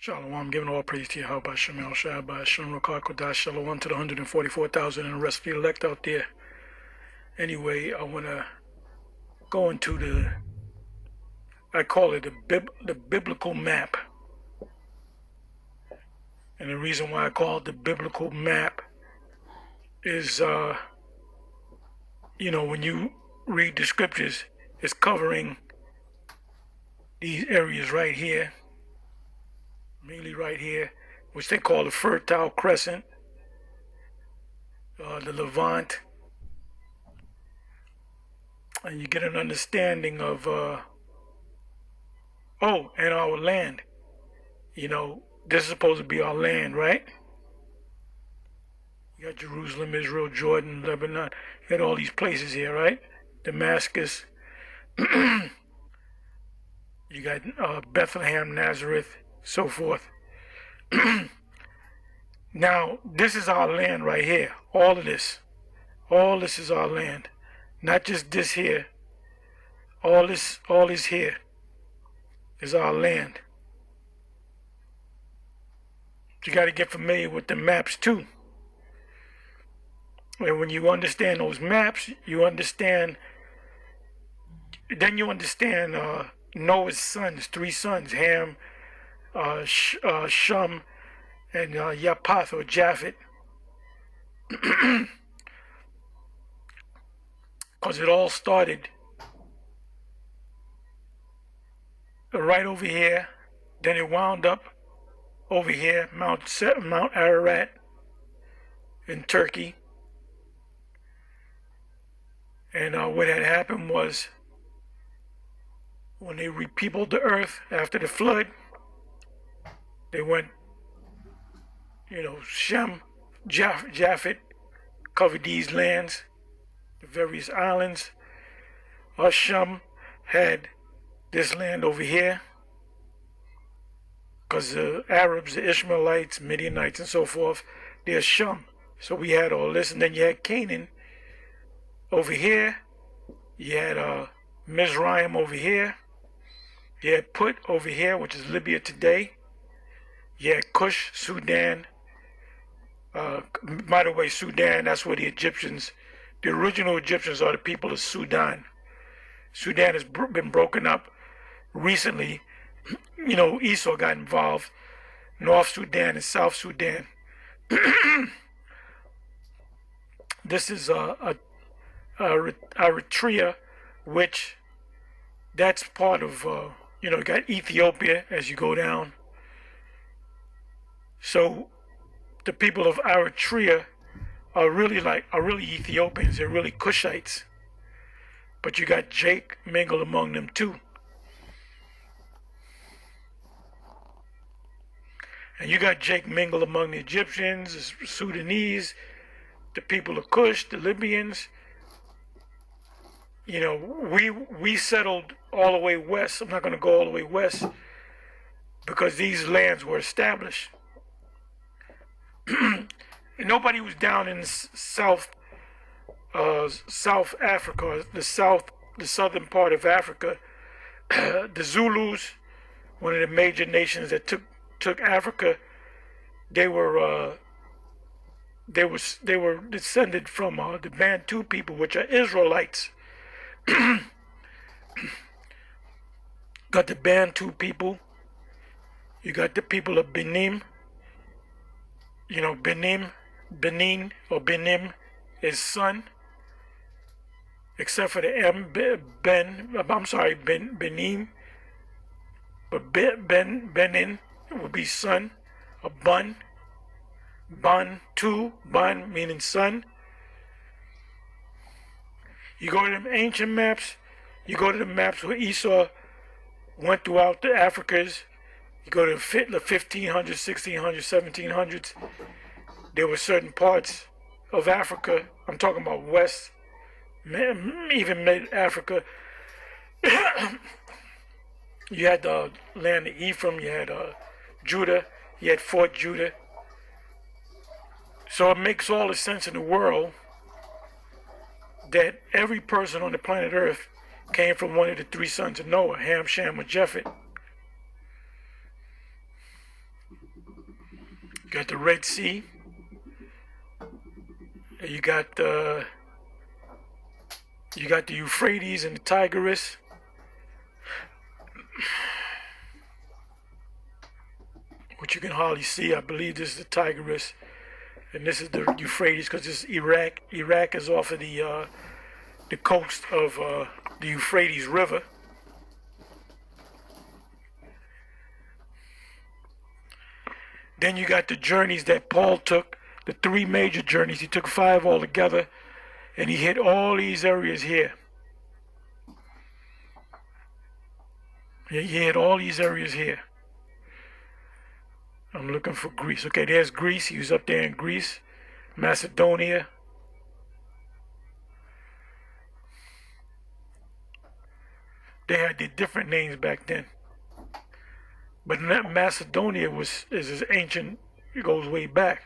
Shalom, I'm giving all praise to you, Yahweh Shemel Shabbat, Shem Rakar Kodash, Shalom to the 144,000 and the rest of the elect out there. Anyway, I want to go into I call it the biblical map. And the reason why I call it the biblical map is, when you read the scriptures, it's covering these areas right here, mainly right here, which they call the Fertile Crescent, the Levant, and you get an understanding of, and our land. This is supposed to be our land, right? You got Jerusalem, Israel, Jordan, Lebanon. You got all these places here, right? Damascus. You got Bethlehem, Nazareth, so forth. Now, this is our land right here. All of this. All this is our land. Not just this here. All this here is our land. You got to get familiar with the maps too. And when you understand those maps, you understand Noah's sons, 3 sons, Ham, Shem, and Japheth or Japhet. Because it all started right over here, then it wound up over here, Mount Ararat in Turkey. And what had happened was, when they repeopled the earth after the flood, they went, Shem, Japhet covered these lands, the various islands. Shem had this land over here, because the Arabs, the Ishmaelites, Midianites, and so forth, they're Shem. So we had all this, and then you had Canaan over here. You had Mizraim over here. You had Put over here, which is Libya today. You had Cush, Sudan. By the way, Sudan, that's where the original Egyptians are the people of Sudan. Sudan has been broken up recently. Esau got involved. North Sudan and South Sudan. This is Eritrea, which that's part of, you got Ethiopia as you go down. So the people of Eritrea are really Ethiopians. They're really Cushites. But you got Jake mingled among them too. And you got Jake mingled among the Egyptians, the Sudanese, the people of Cush, the Libyans. We settled all the way west. I'm not going to go all the way west because these lands were established. Nobody was down in South Africa, the southern part of Africa. The Zulus, one of the major nations that took Africa, they were descended from the Bantu people, which are Israelites. Got the Bantu people. You got the people of Benin. Benin is son, except for the Benin. But Benin would be son, a Bun. Bantu, Bun meaning son. You go to them ancient maps, you go to the maps where Esau went throughout the Africas, you go to the 1500s, 1600s, 1700s, there were certain parts of Africa, I'm talking about West, even mid-Africa. You had the land of Ephraim, you had Judah, you had Fort Judah. So it makes all the sense in the world that every person on the planet Earth came from one of the 3 sons of Noah, Ham, Shem, or Japhet. got the Red Sea. You got the Euphrates and the Tigris. Which you can hardly see. I believe this is the Tigris, and this is the Euphrates because this is Iraq. Iraq is off of the coast of the Euphrates River. Then you got the journeys that Paul took, the 3 major journeys. He took 5 altogether, and he hit all these areas here. He hit all these areas here. I'm looking for Greece. Okay, there's Greece. He was up there in Greece. Macedonia. They had their different names back then. But Macedonia is as ancient, it goes way back.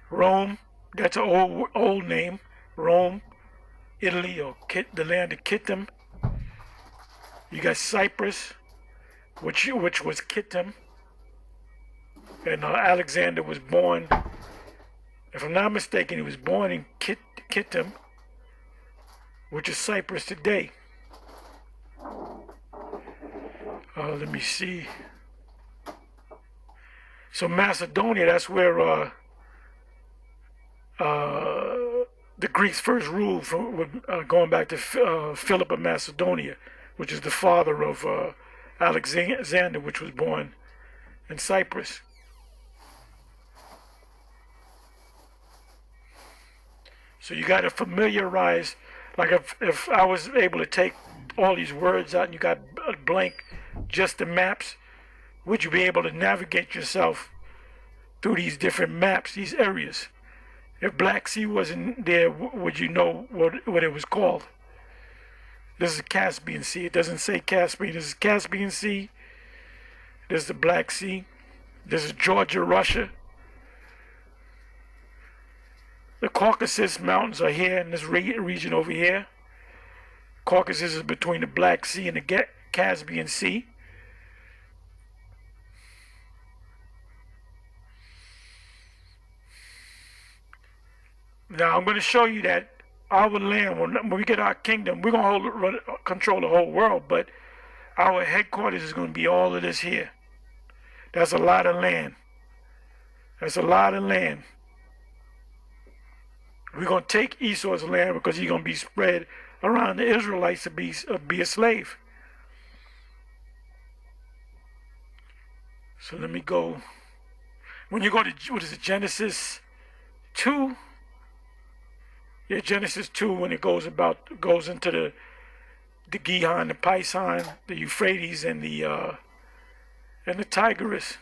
Rome, that's an old name. Rome, Italy, or the land of Kittim. You got Cyprus, which was Kittim. And Alexander was born, if I'm not mistaken, he was born in Kittim, which is Cyprus today. Let me see. So Macedonia, that's where the Greeks first ruled, going back to Philip of Macedonia, which is the father of Alexander, which was born in Cyprus. So you got to familiarize, like if I was able to take all these words out and you got a blank, just the maps, would you be able to navigate yourself through these different maps, these areas? If Black Sea wasn't there, would you know what it was called? This is Caspian Sea. It doesn't say Caspian. This is Caspian Sea. This is the Black Sea. This is Georgia, Russia. The Caucasus Mountains are here in this region over here. Caucasus is between the Black Sea and the Caspian Sea. Now I'm going to show you that our land, when we get our kingdom, we're going to control the whole world, but our headquarters is going to be all of this here. That's a lot of land. That's a lot of land. We're going to take Esau's land because he's going to be spread around the Israelites to be a slave. So let me go. When you go to, what is it, Genesis 2? Yeah, Genesis 2, when it goes into the Gihon, the Pison, the Euphrates, and the Tigris.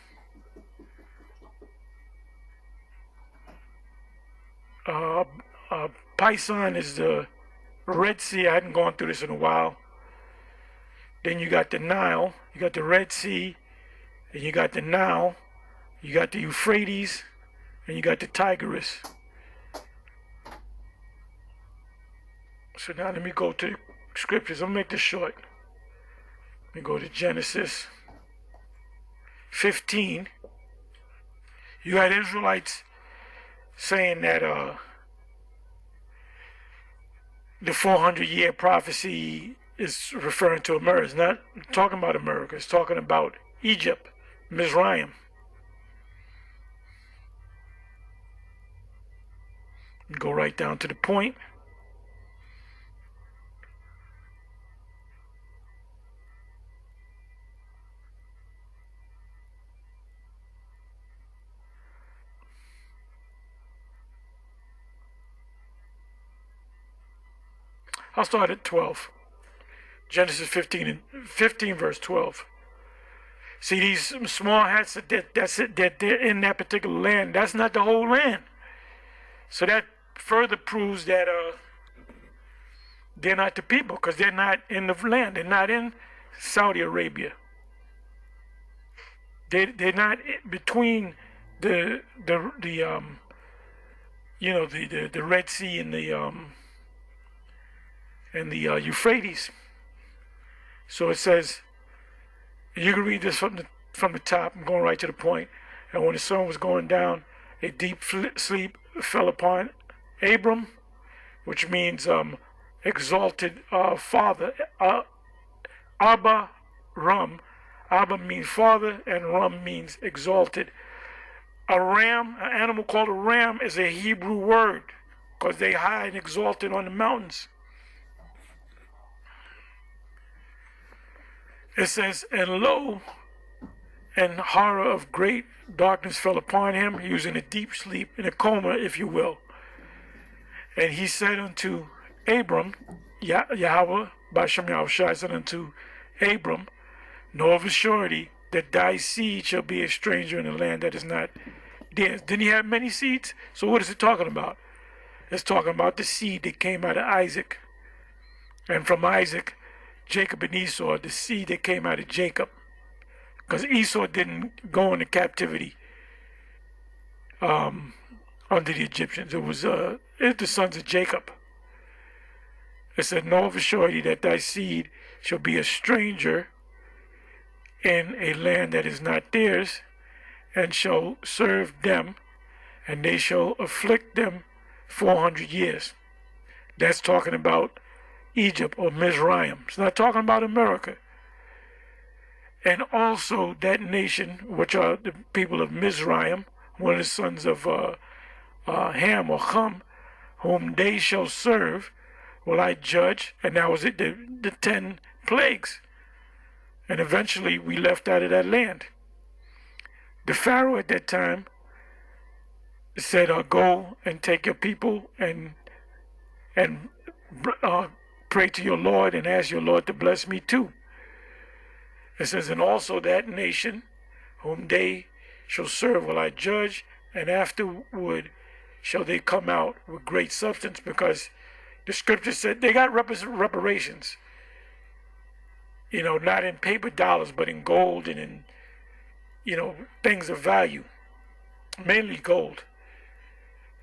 Pison is the Red Sea. I hadn't gone through this in a while. Then you got the Nile, you got the Red Sea, and you got the Nile, you got the Euphrates, and you got the Tigris. So now let me go to the scriptures. I'll make this short. Let me go to Genesis 15. You had Israelites saying that the 400-year prophecy is referring to America. It's not talking about America. It's talking about Egypt, Mizraim. Go right down to the point. I'll start at 12. Genesis 15 verse 12. See these small hats that they're in that particular land. That's not the whole land. So that further proves that they're not the people, because they're not in the land. They're not in Saudi Arabia. They're not between the Red Sea and the Euphrates. So it says, you can read this from the top. I'm going right to the point. And when the sun was going down, a deep sleep fell upon Abram, which means exalted father. Abba Ram. Abba means father, and Ram means exalted. A ram, an animal called a ram, is a Hebrew word because they high and exalted on the mountains. It says, and lo, and horror of great darkness fell upon him. He was in a deep sleep, in a coma, if you will. And he said unto Abram, Yahweh, Bashem Yahushua said unto Abram, know of a surety that thy seed shall be a stranger in a land that is not theirs. Didn't he have many seeds? So what is it talking about? It's talking about the seed that came out of Isaac. And from Isaac, Jacob and Esau, the seed that came out of Jacob. Because Esau didn't go into captivity under the Egyptians. It was the sons of Jacob. It said, know of a surety that thy seed shall be a stranger in a land that is not theirs, and shall serve them, and they shall afflict them 400 years. That's talking about Egypt or Mizraim. It's not talking about America. And also that nation, which are the people of Mizraim, one of the sons of Ham or Chum, whom they shall serve, will I judge. And that was it, the 10 plagues. And eventually we left out of that land. The Pharaoh at that time said, go and take your people and pray to your Lord and ask your Lord to bless me too. It says, and also that nation whom they shall serve will I judge, and afterward shall they come out with great substance, because the scripture said they got reparations. You know, not in paper dollars, but in gold and in, things of value, mainly gold.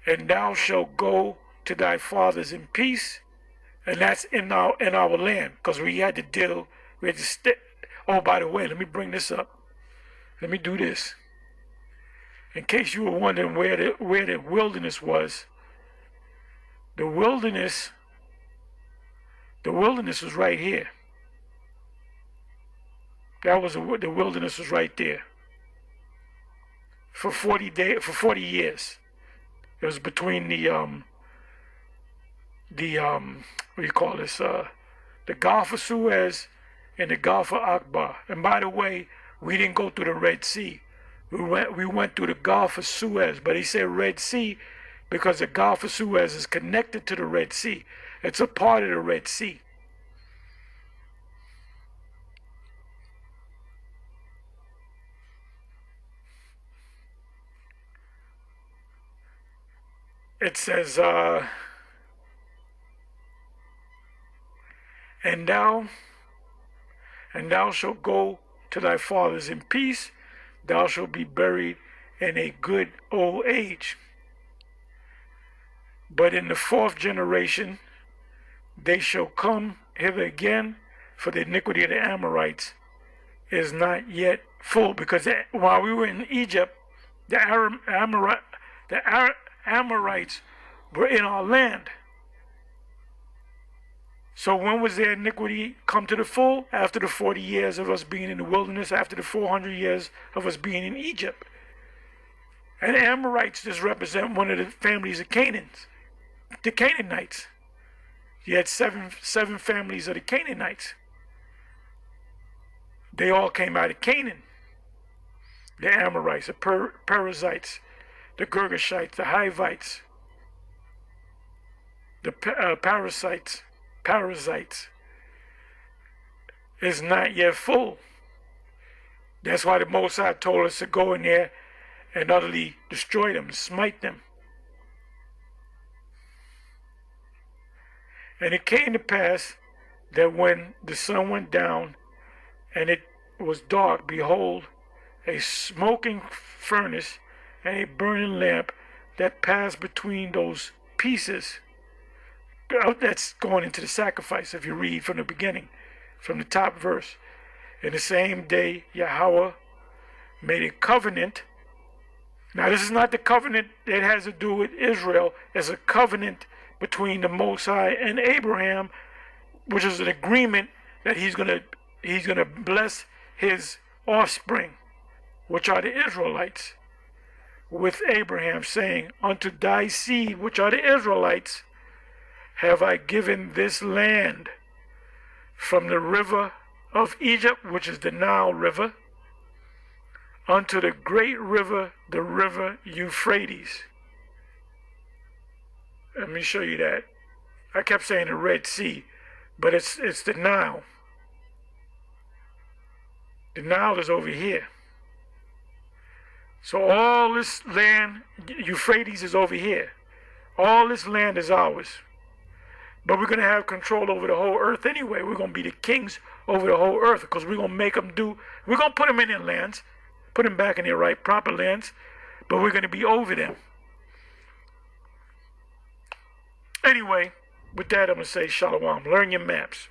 And thou shalt go to thy fathers in peace, and that's in our land, because we had to oh, by the way, let me bring this up. Let me do this. In case you were wondering where the wilderness was, the wilderness was right here. The wilderness was right there. For 40 years. It was between the Gulf of Suez and the Gulf of Akbar. And by the way, we didn't go through the Red Sea. We went through the Gulf of Suez, but he said Red Sea because the Gulf of Suez is connected to the Red Sea. It's a part of the Red Sea. It says, and thou shalt go to thy fathers in peace, thou shalt be buried in a good old age. But in the 4th generation they shall come hither again, for the iniquity of the Amorites is not yet full. Because while we were in Egypt, the Amorites were in our land. So when was their iniquity come to the full? After the 40 years of us being in the wilderness, after the 400 years of us being in Egypt. And the Amorites just represent one of the families of Canaanites, the Canaanites. You had seven families of the Canaanites. They all came out of Canaan. The Amorites, the Perizzites, the Girgashites, the Hivites, the Perizzites is not yet full. That's why the Most High told us to go in there and utterly destroy them, smite them. And it came to pass that when the sun went down and it was dark, behold, a smoking furnace and a burning lamp that passed between those pieces. That's going into the sacrifice if you read from the beginning, from the top verse. In the same day, Yahweh made a covenant Now, this is not the covenant that has to do with Israel. It's a covenant between the Most High and Abraham, which is an agreement that he's gonna bless his offspring, which are the Israelites, with Abraham, saying, "Unto thy seed, which are the Israelites, have I given this land, from the river of Egypt, which is the Nile River, unto the great river, the river Euphrates." Let me show you that. I kept saying the Red Sea, but it's the Nile. The Nile is over here. So all this land, Euphrates is over here. All this land is ours. But we're going to have control over the whole earth anyway. We're going to be the kings over the whole earth, because we're going to make them we're going to put them in their lands, put them back in their right, proper lands, but we're going to be over them. Anyway, with that, I'm going to say shalom. Learn your maps.